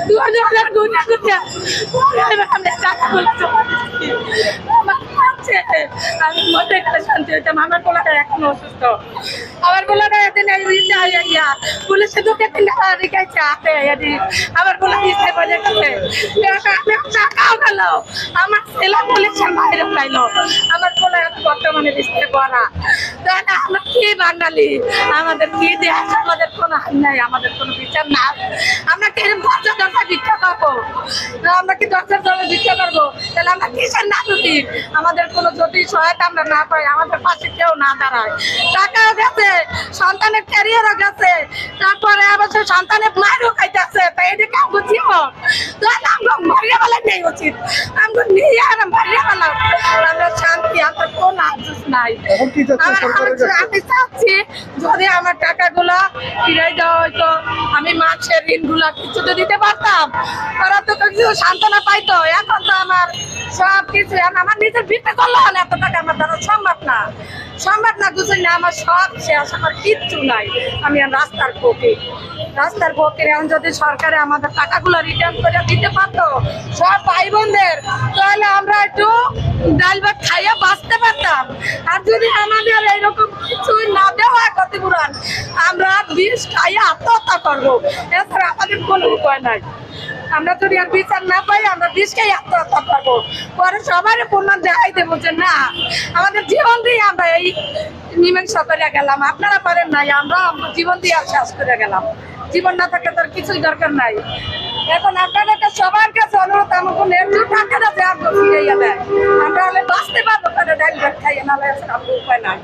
2000 গুণে গুণে আমরা টাকাগুলো জমা দিচ্ছি। আমার কাছে আমি মধ্যে গেলে শান্তি হইতাম। আমার পোলাটা এখনো অসুস্থ, আমার পোলাটা এদিন পুলিশে ঢুকে রেখেছে হাতে আমার পোলা দিচ্ছে বলে গেছে টাকাও গেল, আমার ছেলে পুলিশের বাইরে পাইলো, আমার পোলা বর্তমানে দিচ্ছে বড়া। তাহলে আমরা কি বাঙালি, আমাদের কি দেশ, আমাদের কোনো হাল নাই, আমাদের কোনো বিচার নাই। আমরা কি দরজা ভিক্ষা করবো? আমরা কি দরজার দলে ভিক্ষা করবো? তাহলে আমরা কিসের নাটকি? আমাদের কোনো যদি সহায়তা আমরা না পাই, আমাদের পাশে কেউ না দাঁড়ায়। টাকাও গেছে, সন্তানের ক্যারিয়ারও গেছে, তারপরে আবার সন্তানের মায়েরও খাইতেছে। তাই এদিকে আমাকে জীবন তাহলে আমরা মারিয়া বেলা নেই উচিত, আমরা নিয়ে আর মারিয়া বেলা আমরা শান্তি, আমরা কোনো আফসোস নাই। আমি চাচ্ছি যদি আমার টাকাগুলো ফিরে দেওয়া হইতো, আমি মাছের ঋণগুলো কিছু তো দিতে পারতাম, ওরা তো কিছু সান্ত্বনা পাইতো। এখন তো আমার সব কিছু আমার নিজের বিপে করলে হলে এত টাকা আমার দ্বারা সম্ভব না, সম্ভব না। বুঝলেন না, আমার সব শেষ, আমার কিচ্ছু নাই। আমি রাস্তার পক্ষে এখন যদি সরকারে আমাদের টাকাগুলো রিটার্ন করে দিতে পারতো সব ভাই বোনদের, তাহলে আমরা একটু ডাল ভাত খাইয়া বাঁচতে পারতাম। আর যদি আমাদের এইরকম কিছুই না দেওয়া ক্ষতিপূরণ, আমরা বিষ খাইয়া আত্মহত্যা করবো, এছাড়া আমাদের কোনো উপায় নাই। আমরা যদি আর বিচার না পাই, আমরা বিষকেই আত্মহত্যা করবো, পরে সবাই প্রমাণ দেখাই দেবো যে না আমাদের জীবন দিয়ে আমরা এই মীমাংসা করে গেলাম, আপনারা পারেন নাই, আমরা জীবন দিয়ে আর শেষ করে গেলাম। জীবন না থাকলে তার কিছুই দরকার নাই। এখন আপনাদের সবার কাছে অনুরোধ, আমাকে ন্যায্য টাকাটা দেওয়ার ফিরাইয়া দেয়, আমরা হলে বাঁচতে পারবো, তাহলে ডাল ভাত খাইয়ে নাহলে উপায় নাই।